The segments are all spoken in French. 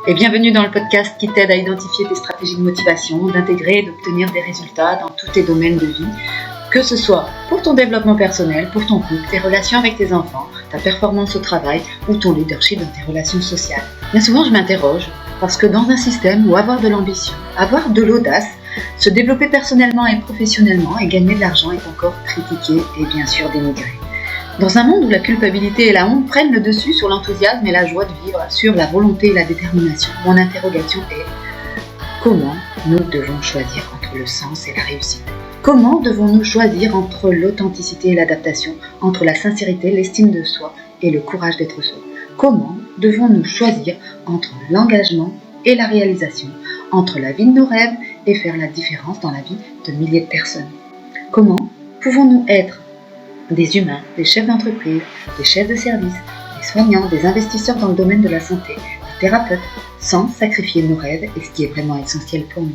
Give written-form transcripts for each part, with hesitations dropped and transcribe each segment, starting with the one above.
Et bienvenue dans le podcast qui t'aide à identifier tes stratégies de motivation, d'intégrer et d'obtenir des résultats dans tous tes domaines de vie, que ce soit pour ton développement personnel, pour ton couple, tes relations avec tes enfants, ta performance au travail ou ton leadership dans tes relations sociales. Bien souvent, je m'interroge parce que dans un système où avoir de l'ambition, avoir de l'audace, se développer personnellement et professionnellement et gagner de l'argent est encore critiqué et bien sûr dénigré. Dans un monde où la culpabilité et la honte prennent le dessus sur l'enthousiasme et la joie de vivre, sur la volonté et la détermination, mon interrogation est comment nous devons choisir entre le sens et la réussite ? Comment devons-nous choisir entre l'authenticité et l'adaptation, entre la sincérité, l'estime de soi et le courage d'être soi ? Comment devons-nous choisir entre l'engagement et la réalisation, entre la vie de nos rêves et faire la différence dans la vie de milliers de personnes ? Comment pouvons-nous être des humains, des chefs d'entreprise, des chefs de service, des soignants, des investisseurs dans le domaine de la santé, des thérapeutes, sans sacrifier nos rêves et ce qui est vraiment essentiel pour nous.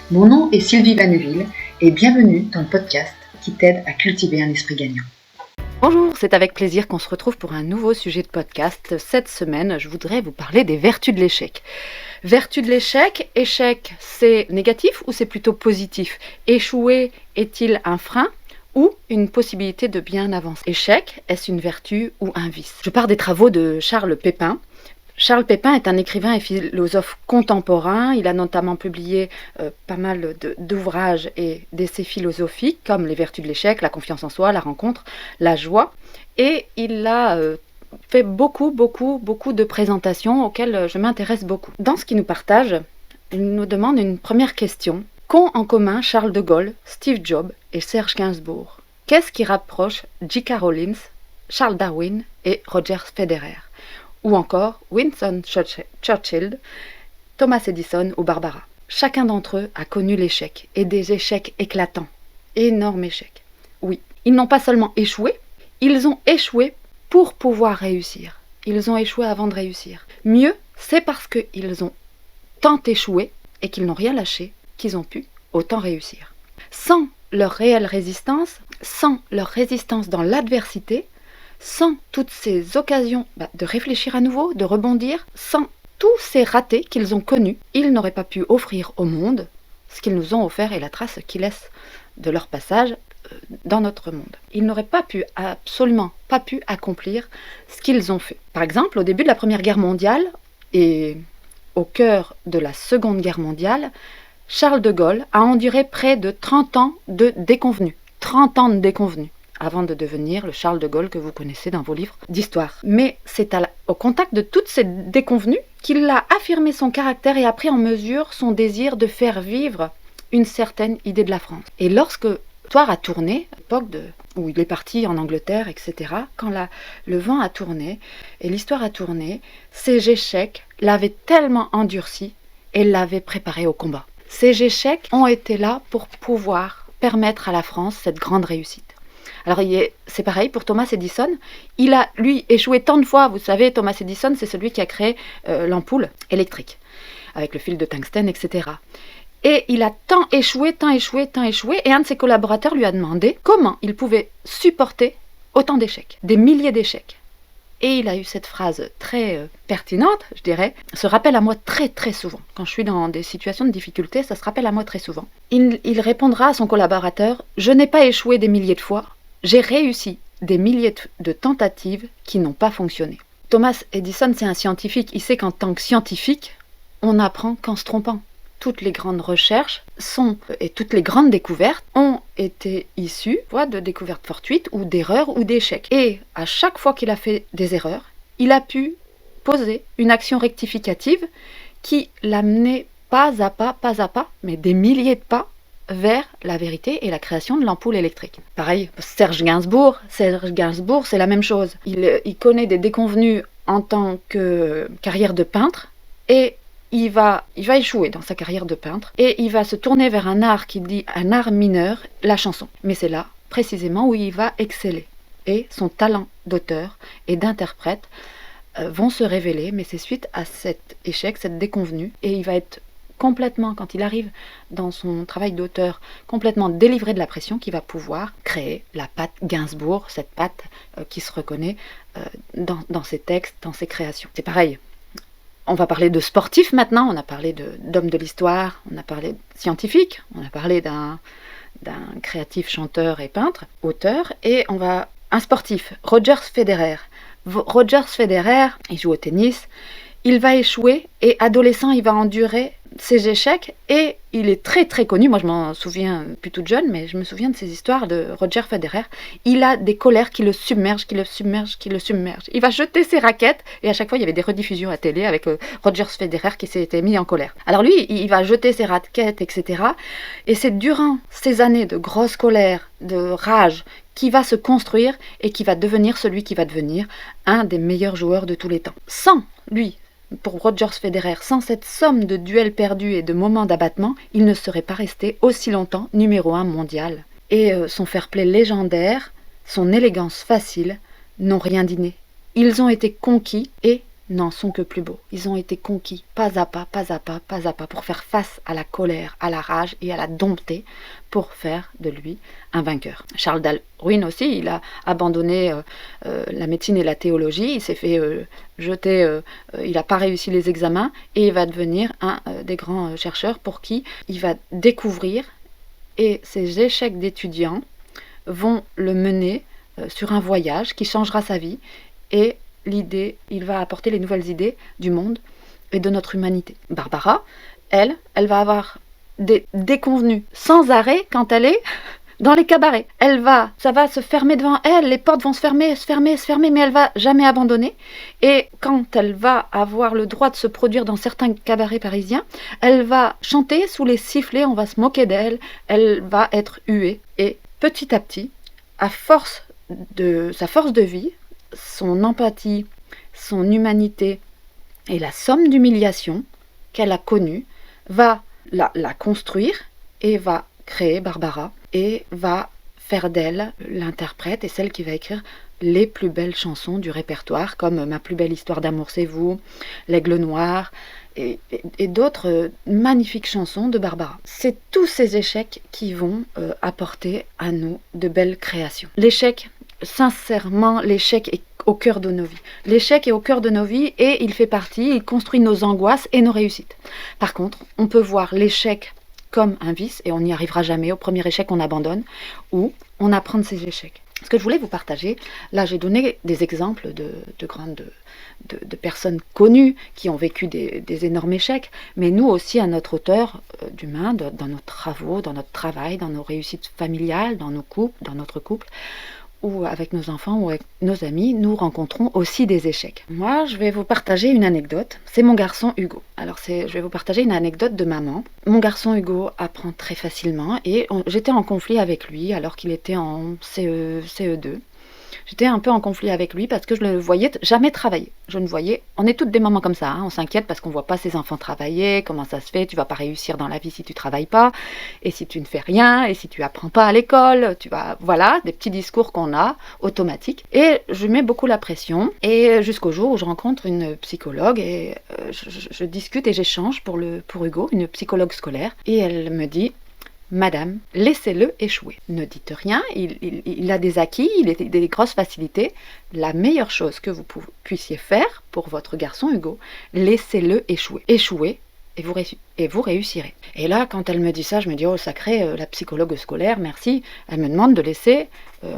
Mon nom est Sylvie Vanneville et bienvenue dans le podcast qui t'aide à cultiver un esprit gagnant. Bonjour, c'est avec plaisir qu'on se retrouve pour un nouveau sujet de podcast. Cette semaine, je voudrais vous parler des vertus de l'échec. Vertus de l'échec, échec, c'est négatif ou c'est plutôt positif ? Échouer est-il un frein ? Ou une possibilité de bien avancer. Échec, est-ce une vertu ou un vice ? Je pars des travaux de Charles Pépin. Charles Pépin est un écrivain et philosophe contemporain. Il a notamment publié pas mal d'ouvrages et d'essais philosophiques comme Les vertus de l'échec, La confiance en soi, La rencontre, La joie. Et il a fait beaucoup de présentations auxquelles je m'intéresse beaucoup. Dans ce qu'il nous partage, il nous demande une première question. Qu'ont en commun Charles de Gaulle, Steve Jobs et Serge Gainsbourg ? Qu'est-ce qui rapproche J.K. Rowling, Charles Darwin et Roger Federer ? Ou encore Winston Churchill, Thomas Edison ou Barbara ? Chacun d'entre eux a connu l'échec, et des échecs éclatants, énormes échecs. Oui, ils n'ont pas seulement échoué, ils ont échoué pour pouvoir réussir. Ils ont échoué avant de réussir. Mieux, c'est parce qu'ils ont tant échoué et qu'ils n'ont rien lâché qu'ils ont pu autant réussir. Sans leur réelle résistance, sans leur résistance dans l'adversité, sans toutes ces occasions de réfléchir à nouveau, de rebondir, sans tous ces ratés qu'ils ont connus, ils n'auraient pas pu offrir au monde ce qu'ils nous ont offert et la trace qu'ils laissent de leur passage dans notre monde. Ils n'auraient absolument pas pu accomplir ce qu'ils ont fait. Par exemple, au début de la Première Guerre mondiale et au cœur de la Seconde Guerre mondiale, Charles de Gaulle a enduré près de 30 ans de déconvenues. 30 ans de déconvenues, avant de devenir le Charles de Gaulle que vous connaissez dans vos livres d'histoire. Mais c'est au contact de toutes ces déconvenues qu'il a affirmé son caractère et a pris en mesure son désir de faire vivre une certaine idée de la France. Et lorsque l'histoire a tourné, à l'époque où il est parti en Angleterre, etc., quand le vent a tourné et l'histoire a tourné, ces échecs l'avaient tellement endurci et l'avaient préparé au combat. Ces échecs ont été là pour pouvoir permettre à la France cette grande réussite. Alors c'est pareil pour Thomas Edison. Il a, lui, échoué tant de fois. Vous savez, Thomas Edison, c'est celui qui a créé l'ampoule électrique, avec le fil de tungstène, etc. Et il a tant échoué, et un de ses collaborateurs lui a demandé comment il pouvait supporter autant d'échecs, des milliers d'échecs. Et il a eu cette phrase très pertinente, je dirais, se rappelle à moi très souvent. Quand je suis dans des situations de difficulté, ça se rappelle à moi très souvent. Il répondra à son collaborateur « Je n'ai pas échoué des milliers de fois, j'ai réussi des milliers de tentatives qui n'ont pas fonctionné. » Thomas Edison, c'est un scientifique. Il sait qu'en tant que scientifique, on n'apprend qu'en se trompant. Toutes les grandes recherches et toutes les grandes découvertes ont été issues de découvertes fortuites ou d'erreurs ou d'échecs. Et à chaque fois qu'il a fait des erreurs, il a pu poser une action rectificative qui l'amenait pas à pas, mais des milliers de pas vers la vérité et la création de l'ampoule électrique. Pareil, Serge Gainsbourg, c'est la même chose. Il connaît des déconvenues en tant que carrière de peintre et il va échouer dans sa carrière de peintre et il va se tourner vers un art qui dit un art mineur, la chanson. Mais c'est là, précisément, où il va exceller. Et son talent d'auteur et d'interprète vont se révéler, mais c'est suite à cet échec, cette déconvenue, et il va être complètement, quand il arrive dans son travail d'auteur, complètement délivré de la pression, qu'il va pouvoir créer la patte Gainsbourg, cette patte qui se reconnaît dans ses textes, dans ses créations. C'est pareil. On va parler de sportifs maintenant, on a parlé d'hommes de l'histoire, on a parlé de scientifiques, on a parlé d'un créatif chanteur et peintre, auteur, et un sportif, Roger Federer. Roger Federer, il joue au tennis, il va échouer et adolescent, il va endurer ses échecs et il est très très connu. Moi je m'en souviens plus toute jeune, mais je me souviens de ces histoires de Roger Federer. Il a des colères qui le submergent. Il va jeter ses raquettes et à chaque fois il y avait des rediffusions à télé avec Roger Federer qui s'était mis en colère. Alors lui, il va jeter ses raquettes, etc. Et c'est durant ces années de grosse colère, de rage, qui va se construire et qui va devenir celui qui va devenir un des meilleurs joueurs de tous les temps. Sans lui, pour Roger Federer, sans cette somme de duels perdus et de moments d'abattement, il ne serait pas resté aussi longtemps numéro 1 mondial. Et son fair-play légendaire, son élégance facile, n'ont rien d'inné. Ils ont été conquis et n'en sont que plus beaux. Ils ont été conquis pas à pas, pour faire face à la colère, à la rage et à la dompter, pour faire de lui un vainqueur. Charles Darwin aussi, il a abandonné la médecine et la théologie, il s'est fait jeter, il n'a pas réussi les examens, et il va devenir un des grands chercheurs pour qui il va découvrir, et ses échecs d'étudiant vont le mener sur un voyage qui changera sa vie, et il va apporter les nouvelles idées du monde et de notre humanité. Barbara, elle va avoir des déconvenues sans arrêt quand elle est dans les cabarets. Ça va se fermer devant elle, les portes vont se fermer, mais elle va jamais abandonner. Et quand elle va avoir le droit de se produire dans certains cabarets parisiens, elle va chanter sous les sifflets, on va se moquer d'elle, elle va être huée. Et petit à petit, à force de sa force de vie, son empathie, son humanité et la somme d'humiliation qu'elle a connue va la construire et va créer Barbara et va faire d'elle l'interprète et celle qui va écrire les plus belles chansons du répertoire, comme Ma plus belle histoire d'amour c'est vous, L'aigle noir et d'autres magnifiques chansons de Barbara. C'est tous ces échecs qui vont apporter à nous de belles créations. Sincèrement, l'échec est au cœur de nos vies. L'échec est au cœur de nos vies et il construit nos angoisses et nos réussites. Par contre, on peut voir l'échec comme un vice et on n'y arrivera jamais. Au premier échec, on abandonne ou on apprend de ses échecs. Ce que je voulais vous partager, là j'ai donné des exemples de personnes connues qui ont vécu des énormes échecs, mais nous aussi à notre hauteur d'humain, dans nos travaux, dans notre travail, dans nos réussites familiales, dans notre couple, ou avec nos enfants ou avec nos amis, nous rencontrons aussi des échecs. Moi, je vais vous partager une anecdote. C'est mon garçon Hugo. Alors, je vais vous partager une anecdote de maman. Mon garçon Hugo apprend très facilement et j'étais en conflit avec lui alors qu'il était en CE2. J'étais un peu en conflit avec lui parce que je ne le voyais jamais travailler. On est toutes des mamans comme ça, hein. On s'inquiète parce qu'on ne voit pas ses enfants travailler, comment ça se fait, tu ne vas pas réussir dans la vie si tu ne travailles pas, et si tu ne fais rien, et si tu n'apprends pas à l'école, voilà, des petits discours qu'on a, automatiques. Et je mets beaucoup la pression, et jusqu'au jour où je rencontre une psychologue, et je discute et j'échange pour Hugo, une psychologue scolaire, et elle me dit: Madame, laissez-le échouer. Ne dites rien, il a des acquis, il a des grosses facilités. La meilleure chose que vous puissiez faire pour votre garçon Hugo, laissez-le échouer. Échouez et vous réussirez. Et là, quand elle me dit ça, je me dis: oh sacré, la psychologue scolaire, merci. Elle me demande de laisser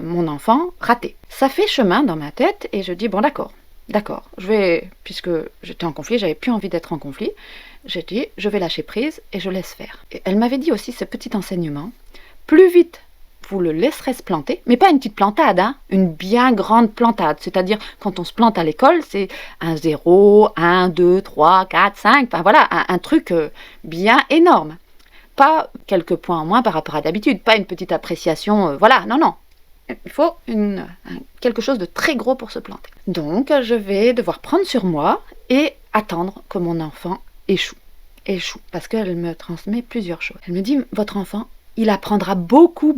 mon enfant rater. Ça fait chemin dans ma tête et je dis: bon d'accord, puisque j'étais en conflit, j'avais plus envie d'être en conflit, j'ai dit: je vais lâcher prise et je laisse faire. Et elle m'avait dit aussi ce petit enseignement: plus vite vous le laisserez se planter, mais pas une petite plantade, hein, une bien grande plantade, c'est-à-dire quand on se plante à l'école, c'est un 0, 1, 2, 3, 4, 5, enfin voilà, un truc bien énorme. Pas quelques points en moins par rapport à d'habitude, pas une petite appréciation, voilà, non. Il faut quelque chose de très gros pour se planter. Donc, je vais devoir prendre sur moi et attendre que mon enfant échoue, parce qu'elle me transmet plusieurs choses. Elle me dit: votre enfant, il apprendra beaucoup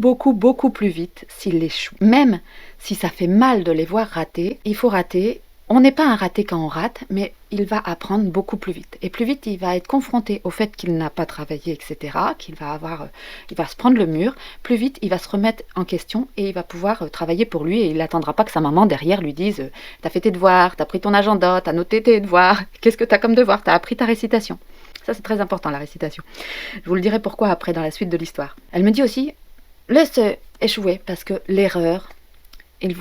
plus vite s'il échoue. Même si ça fait mal de les voir rater, il faut rater On n'est pas un raté quand on rate, mais il va apprendre beaucoup plus vite. Et plus vite, il va être confronté au fait qu'il n'a pas travaillé, etc., il va se prendre le mur. Plus vite, il va se remettre en question et il va pouvoir travailler pour lui. Et il n'attendra pas que sa maman derrière lui dise « T'as fait tes devoirs, t'as pris ton agenda, t'as noté tes devoirs, qu'est-ce que t'as comme devoir, t'as appris ta récitation ?» Ça, c'est très important, la récitation. Je vous le dirai pourquoi après dans la suite de l'histoire. Elle me dit aussi « Laisse échouer parce que l'erreur, il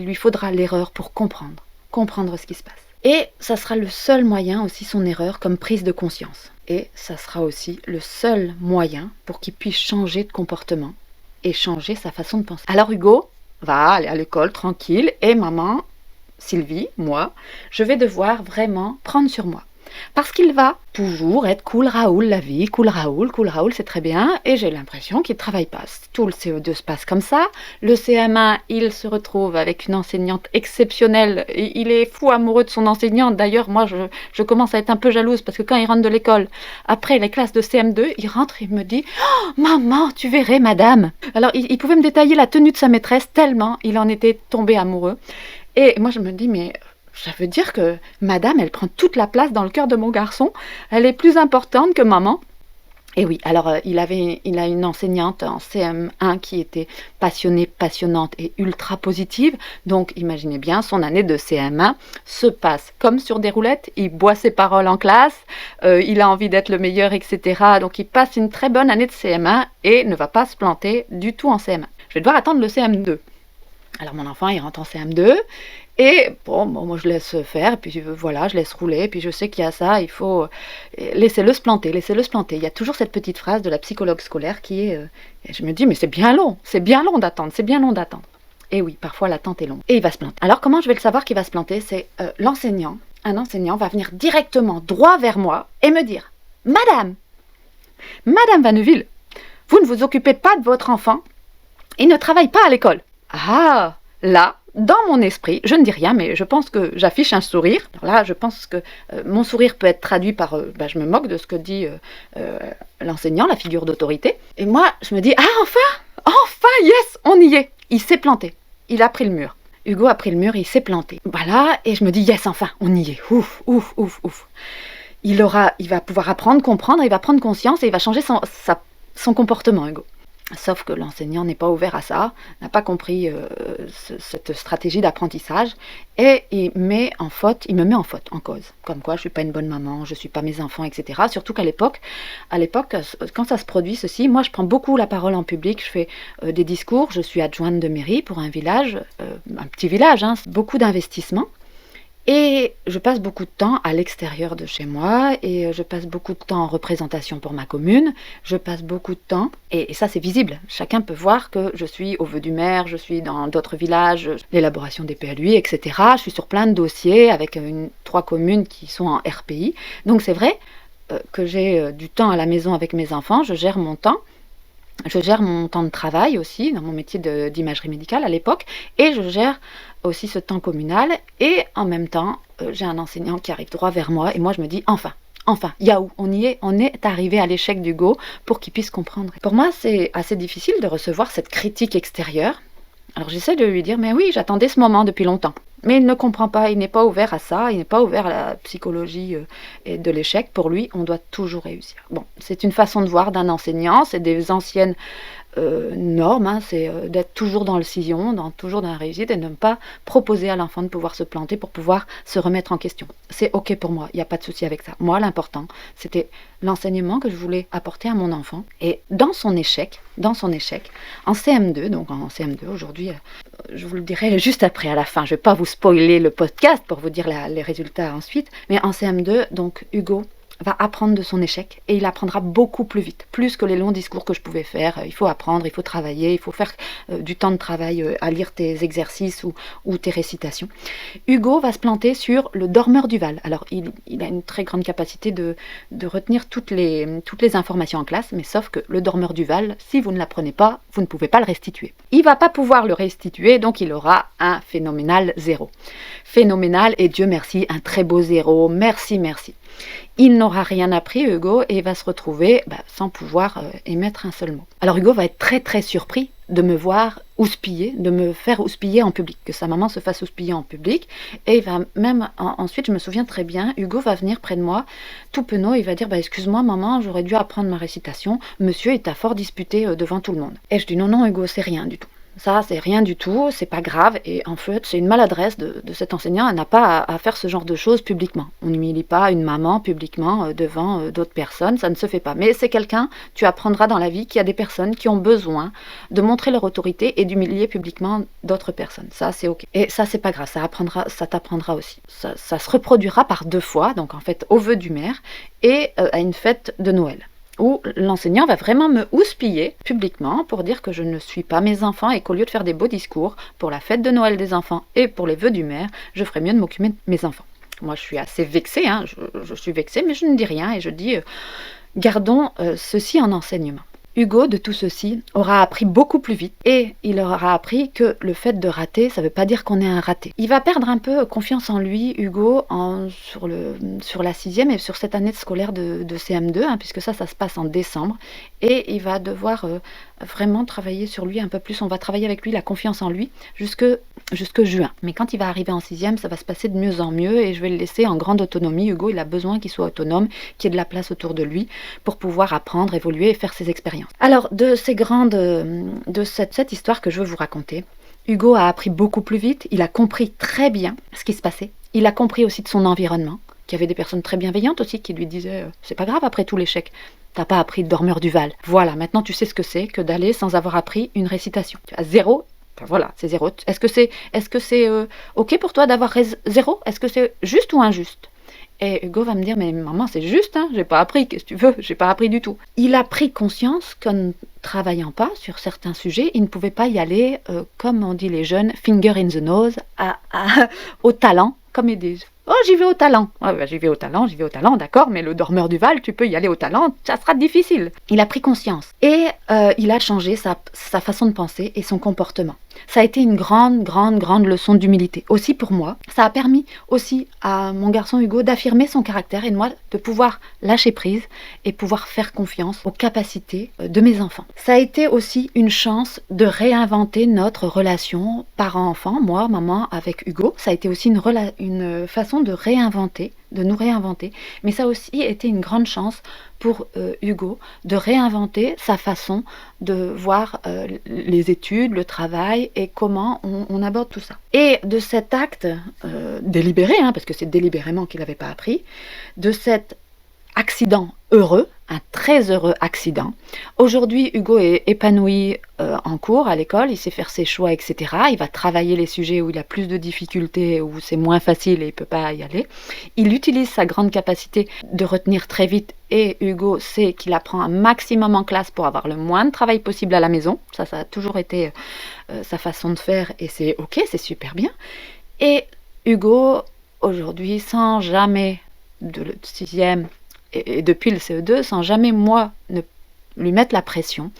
lui faudra l'erreur pour comprendre ce qui se passe. Et ça sera le seul moyen aussi, son erreur, comme prise de conscience. Et ça sera aussi le seul moyen pour qu'il puisse changer de comportement et changer sa façon de penser. Alors Hugo va aller à l'école tranquille et maman, Sylvie, moi, je vais devoir vraiment prendre sur moi. Parce qu'il va toujours être cool Raoul la vie, cool Raoul, c'est très bien, et j'ai l'impression qu'il ne travaille pas. Tout le CE2 se passe comme ça, le CM1, il se retrouve avec une enseignante exceptionnelle, et il est fou amoureux de son enseignante. D'ailleurs, moi, je commence à être un peu jalouse, parce que quand il rentre de l'école, après les classes de CM2, il rentre et il me dit « Oh, maman, tu verrais, madame !» Alors, il pouvait me détailler la tenue de sa maîtresse, tellement il en était tombé amoureux. Et moi, je me dis « Mais... » ça veut dire que madame, elle prend toute la place dans le cœur de mon garçon. Elle est plus importante que maman. Et oui, alors il a une enseignante en CM1 qui était passionnante et ultra positive. Donc imaginez bien, son année de CM1 se passe comme sur des roulettes. Il boit ses paroles en classe, il a envie d'être le meilleur, etc. Donc il passe une très bonne année de CM1 et ne va pas se planter du tout en CM1. Je vais devoir attendre le CM2. Alors mon enfant, il rentre en CM2. Et bon, moi je laisse faire, et puis voilà, je laisse rouler, et puis je sais qu'il y a ça, il faut laissez-le se planter. Il y a toujours cette petite phrase de la psychologue scolaire qui est, et je me dis, mais c'est bien long d'attendre. Et oui, parfois l'attente est longue, et il va se planter. Alors comment je vais le savoir qu'il va se planter? C'est un enseignant va venir directement droit vers moi et me dire, Madame Vanneville, vous ne vous occupez pas de votre enfant, il ne travaille pas à l'école. Ah, là, dans mon esprit, je ne dis rien, mais je pense que j'affiche un sourire. Alors là, je pense que mon sourire peut être traduit par je me moque de ce que dit l'enseignant, la figure d'autorité. Et moi, je me dis, ah, enfin, yes, on y est. Il s'est planté. Il a pris le mur. Hugo a pris le mur et il s'est planté. Voilà, et je me dis, yes, enfin, on y est. Ouf. Il va pouvoir apprendre, comprendre, il va prendre conscience et il va changer son comportement, Hugo. Sauf que l'enseignant n'est pas ouvert à ça, n'a pas compris cette stratégie d'apprentissage et il me met en faute, en cause. Comme quoi, je ne suis pas une bonne maman, je ne suis pas mes enfants, etc. Surtout qu'à l'époque, quand ça se produit ceci, moi je prends beaucoup la parole en public, je fais des discours, je suis adjointe de mairie pour un village, un petit village, beaucoup d'investissements. Et je passe beaucoup de temps à l'extérieur de chez moi et je passe beaucoup de temps en représentation pour ma commune. Je passe beaucoup de temps, et ça c'est visible, chacun peut voir que je suis au vœu du maire, je suis dans d'autres villages, l'élaboration des PLUI, etc. Je suis sur plein de dossiers avec 3 communes qui sont en RPI. Donc c'est vrai que j'ai du temps à la maison avec mes enfants, je gère mon temps. Je gère mon temps de travail aussi, dans mon métier d'imagerie médicale à l'époque, et je gère aussi ce temps communal, et en même temps, j'ai un enseignant qui arrive droit vers moi, et moi je me dis, enfin, Yahoo, on est arrivé à l'échec d'Hugo pour qu'il puisse comprendre. Pour moi, c'est assez difficile de recevoir cette critique extérieure. Alors j'essaie de lui dire, mais oui, j'attendais ce moment depuis longtemps. Mais il ne comprend pas, il n'est pas ouvert à ça, il n'est pas ouvert à la psychologie et de l'échec. Pour lui, on doit toujours réussir. Bon, c'est une façon de voir d'un enseignant, c'est des anciennes normes, c'est d'être toujours dans le sillon, toujours dans la réussite et de ne pas proposer à l'enfant de pouvoir se planter pour pouvoir se remettre en question. C'est ok pour moi, il n'y a pas de souci avec ça. Moi, l'important, c'était l'enseignement que je voulais apporter à mon enfant. Et dans son échec, en CM2, donc en CM2 aujourd'hui, je vous le dirai juste après, à la fin, je ne vais pas vous spoiler le podcast pour vous dire les résultats ensuite, mais en CM2, donc Hugo va apprendre de son échec et il apprendra beaucoup plus vite, plus que les longs discours que je pouvais faire. Il faut apprendre, il faut travailler, il faut faire du temps de travail à lire tes exercices ou tes récitations. Hugo va se planter sur le dormeur du Val. Alors il a une très grande capacité de retenir toutes les informations en classe, mais sauf que le dormeur du Val, si vous ne l'apprenez pas, vous ne pouvez pas le restituer. Il ne va pas pouvoir le restituer, donc il aura un phénoménal 0. Phénoménal, et Dieu merci, un très beau 0, merci. Il n'aura rien appris, Hugo, et va se retrouver sans pouvoir émettre un seul mot. Alors Hugo va être très très surpris de me voir houspiller, de me faire houspiller en public, que sa maman se fasse houspiller en public. Et il va même, ensuite, je me souviens très bien, Hugo va venir près de moi, tout penaud, il va dire, excuse-moi maman, j'aurais dû apprendre ma récitation, monsieur est à fort disputé devant tout le monde. Et je dis, non Hugo, c'est rien du tout. Ça, c'est rien du tout, c'est pas grave, et en fait, c'est une maladresse de cet enseignant, elle n'a pas à faire ce genre de choses publiquement. On n'humilie pas une maman publiquement devant d'autres personnes, ça ne se fait pas. Mais c'est quelqu'un, tu apprendras dans la vie qu'il y a des personnes qui ont besoin de montrer leur autorité et d'humilier publiquement d'autres personnes. Ça, c'est ok. Et ça, c'est pas grave, ça t'apprendra aussi. Ça se reproduira par 2 fois, donc en fait, au vœu du maire et à une fête de Noël, où l'enseignant va vraiment me houspiller publiquement pour dire que je ne suis pas mes enfants et qu'au lieu de faire des beaux discours pour la fête de Noël des enfants et pour les vœux du maire, je ferais mieux de m'occuper de mes enfants. Moi, je suis assez vexée, je suis vexée, mais je ne dis rien et je dis gardons ceci en enseignement. Hugo, de tout ceci, aura appris beaucoup plus vite et il aura appris que le fait de rater, ça ne veut pas dire qu'on est un raté. Il va perdre un peu confiance en lui, Hugo, sur la 6e et sur cette année scolaire de CM2, puisque ça se passe en décembre. Et il va devoir vraiment travailler sur lui un peu plus. On va travailler avec lui la confiance en lui jusque juin. Mais quand il va arriver en 6e, ça va se passer de mieux en mieux et je vais le laisser en grande autonomie. Hugo, il a besoin qu'il soit autonome, qu'il y ait de la place autour de lui pour pouvoir apprendre, évoluer et faire ses expériences. Alors, de cette histoire que je veux vous raconter, Hugo a appris beaucoup plus vite, il a compris très bien ce qui se passait. Il a compris aussi de son environnement, qu'il y avait des personnes très bienveillantes aussi qui lui disaient « c'est pas grave après tout l'échec, t'as pas appris le dormeur du Val. Voilà, maintenant tu sais ce que c'est que d'aller sans avoir appris une récitation. Tu as 0, enfin voilà, c'est 0. Est-ce que c'est ok pour toi d'avoir 0 ? Est-ce que c'est juste ou injuste ? » Et Hugo va me dire, mais maman, c'est juste, j'ai pas appris, qu'est-ce que tu veux, j'ai pas appris du tout. Il a pris conscience qu'en ne travaillant pas sur certains sujets, il ne pouvait pas y aller, comme on dit les jeunes, finger in the nose, au talent, comme ils disent. Oh, j'y vais au talent. Ouais, j'y vais au talent, d'accord, mais le dormeur du Val, tu peux y aller au talent, ça sera difficile. Il a pris conscience et il a changé sa façon de penser et son comportement. Ça a été une grande leçon d'humilité. Aussi pour moi, ça a permis aussi à mon garçon Hugo d'affirmer son caractère et de moi de pouvoir lâcher prise et pouvoir faire confiance aux capacités de mes enfants. Ça a été aussi une chance de réinventer notre relation parent-enfant, moi, maman, avec Hugo. Ça a été aussi une façon de nous réinventer. Mais ça a aussi été une grande chance pour Hugo de réinventer sa façon de voir les études, le travail et comment on aborde tout ça. Et de cet acte délibéré, parce que c'est délibérément qu'il n'avait pas appris, de cet accident heureux, un très heureux accident. Aujourd'hui, Hugo est épanoui en cours, à l'école, il sait faire ses choix, etc. Il va travailler les sujets où il a plus de difficultés, où c'est moins facile et il ne peut pas y aller. Il utilise sa grande capacité de retenir très vite et Hugo sait qu'il apprend un maximum en classe pour avoir le moins de travail possible à la maison. Ça a toujours été sa façon de faire et c'est ok, c'est super bien. Et Hugo, aujourd'hui, sans jamais de le 6e et depuis le CE2, sans jamais moi ne lui mettre la pression,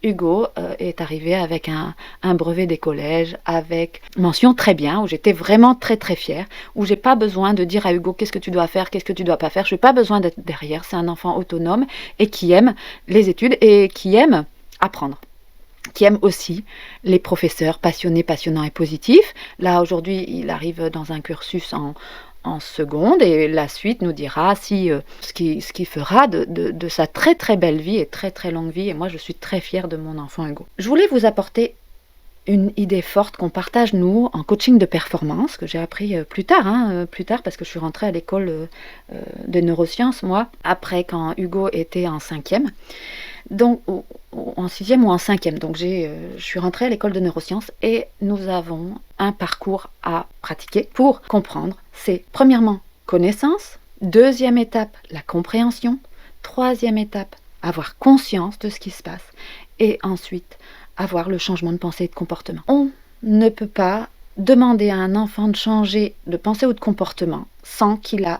Hugo est arrivé avec un brevet des collèges, avec mention très bien, où j'étais vraiment très fière, où j'ai pas besoin de dire à Hugo qu'est-ce que tu dois faire, qu'est-ce que tu dois pas faire, je n'ai pas besoin d'être derrière, c'est un enfant autonome et qui aime les études et qui aime apprendre, qui aime aussi les professeurs passionnés, passionnants et positifs. Là aujourd'hui il arrive dans un cursus en seconde et la suite nous dira si ce qui fera de sa très belle vie et très longue vie et moi je suis très fière de mon enfant Hugo. Je voulais vous apporter une idée forte qu'on partage nous en coaching de performance que j'ai appris plus tard parce que je suis rentrée à l'école de neurosciences moi après quand Hugo était en 5e. Donc en 6e ou en 5e. Donc je suis rentrée à l'école de neurosciences et nous avons un parcours à pratiquer pour comprendre. C'est premièrement connaissance, deuxième étape la compréhension, troisième étape avoir conscience de ce qui se passe et ensuite avoir le changement de pensée et de comportement. On ne peut pas demander à un enfant de changer de pensée ou de comportement sans qu'il a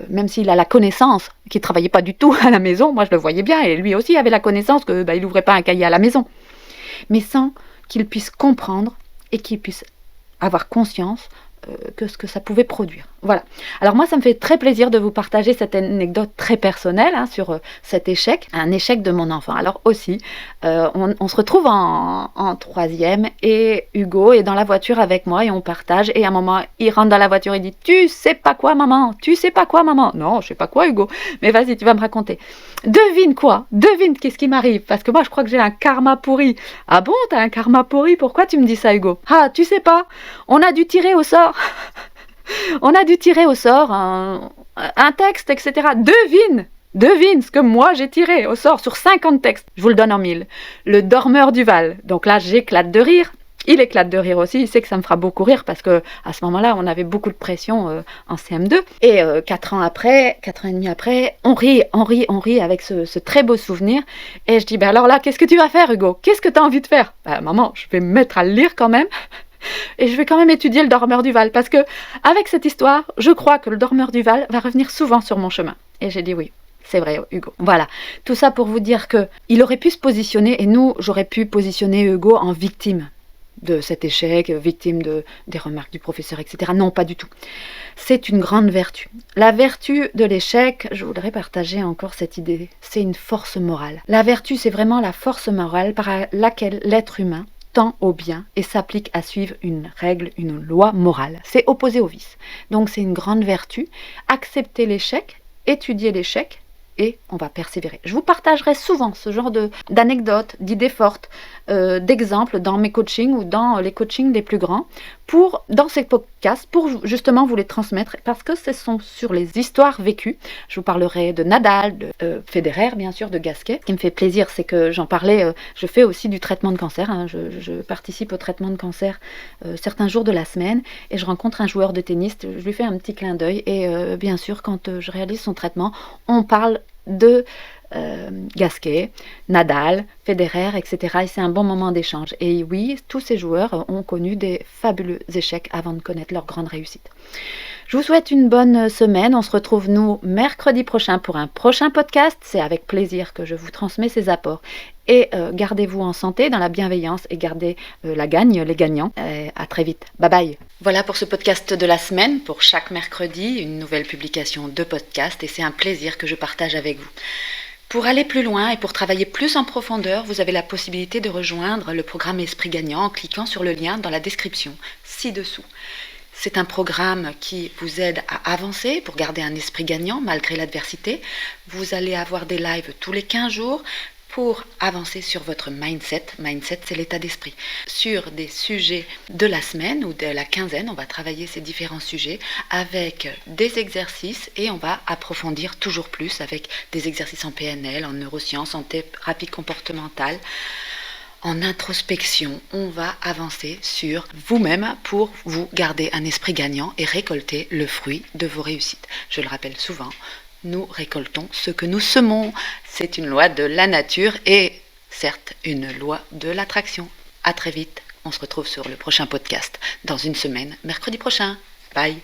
même s'il a la connaissance, qu'il ne travaillait pas du tout à la maison, moi je le voyais bien, et lui aussi avait la connaissance qu'il n'ouvrait pas un cahier à la maison, mais sans qu'il puisse comprendre et qu'il puisse avoir conscience que ce que ça pouvait produire. Voilà. Alors moi, ça me fait très plaisir de vous partager cette anecdote très personnelle sur cet échec, un échec de mon enfant. Alors aussi, on se retrouve en troisième et Hugo est dans la voiture avec moi et on partage. Et à un moment, il rentre dans la voiture et dit « Tu sais pas quoi, maman? Tu sais pas quoi, maman ?» Non, je sais pas quoi, Hugo. Mais vas-y, tu vas me raconter. Devine quoi? Devine qu'est-ce qui m'arrive? Parce que moi, je crois que j'ai un karma pourri. Ah bon, t'as un karma pourri? Pourquoi tu me dis ça, Hugo? Ah, tu sais pas? On a dû tirer au sort. On a dû tirer au sort un texte, etc. Devine ce que moi j'ai tiré au sort sur 50 textes. Je vous le donne en 1000. Le dormeur du Val. Donc là, j'éclate de rire. Il éclate de rire aussi. Il sait que ça me fera beaucoup rire parce que à ce moment-là, on avait beaucoup de pression en CM2. Et 4 ans et demi après, on rit avec ce très beau souvenir. Et je dis, alors là, qu'est-ce que tu vas faire, Hugo? Qu'est-ce que tu as envie de faire? Maman, je vais me mettre à le lire quand même. Et je vais quand même étudier le dormeur du Val parce que avec cette histoire, je crois que le dormeur du Val va revenir souvent sur mon chemin. Et j'ai dit oui, c'est vrai, Hugo. Voilà, tout ça pour vous dire que il aurait pu se positionner et nous, j'aurais pu positionner Hugo en victime de cet échec, victime des remarques du professeur, etc. Non, pas du tout. C'est une grande vertu. La vertu de l'échec, je voudrais partager encore cette idée, c'est une force morale. La vertu, c'est vraiment la force morale par laquelle l'être humain tend au bien et s'applique à suivre une règle, une loi morale. C'est opposé au vice. Donc c'est une grande vertu. Accepter l'échec, étudier l'échec et on va persévérer. Je vous partagerai souvent ce genre d'anecdotes, d'idées fortes, d'exemples dans mes coachings ou dans les coachings des plus grands, dans ces podcasts, pour justement vous les transmettre, parce que ce sont sur les histoires vécues. Je vous parlerai de Nadal, de Federer, bien sûr, de Gasquet. Ce qui me fait plaisir, c'est que j'en parlais, je fais aussi du traitement de cancer, je participe au traitement de cancer certains jours de la semaine, et je rencontre un joueur de tennis, je lui fais un petit clin d'œil, et bien sûr, quand je réalise son traitement, on parle de Gasquet, Nadal, Federer, etc. Et c'est un bon moment d'échange. Et oui, tous ces joueurs ont connu des fabuleux échecs avant de connaître leur grande réussite. Je vous souhaite une bonne semaine. On se retrouve, nous, mercredi prochain pour un prochain podcast. C'est avec plaisir que je vous transmets ces apports. Et gardez-vous en santé, dans la bienveillance et gardez la gagne, les gagnants. À très vite. Bye bye. Voilà pour ce podcast de la semaine. Pour chaque mercredi, une nouvelle publication de podcast. Et c'est un plaisir que je partage avec vous. Pour aller plus loin et pour travailler plus en profondeur, vous avez la possibilité de rejoindre le programme Esprit Gagnant en cliquant sur le lien dans la description, ci-dessous. C'est un programme qui vous aide à avancer pour garder un esprit gagnant malgré l'adversité. Vous allez avoir des lives tous les 15 jours pour avancer sur votre mindset. Mindset, c'est l'état d'esprit. Sur des sujets de la semaine ou de la quinzaine, on va travailler ces différents sujets avec des exercices et on va approfondir toujours plus avec des exercices en PNL, en neurosciences, en thérapie comportementale. En introspection, on va avancer sur vous-même pour vous garder un esprit gagnant et récolter le fruit de vos réussites. Je le rappelle souvent, nous récoltons ce que nous semons. C'est une loi de la nature et certes une loi de l'attraction. À très vite, on se retrouve sur le prochain podcast dans une semaine, mercredi prochain. Bye.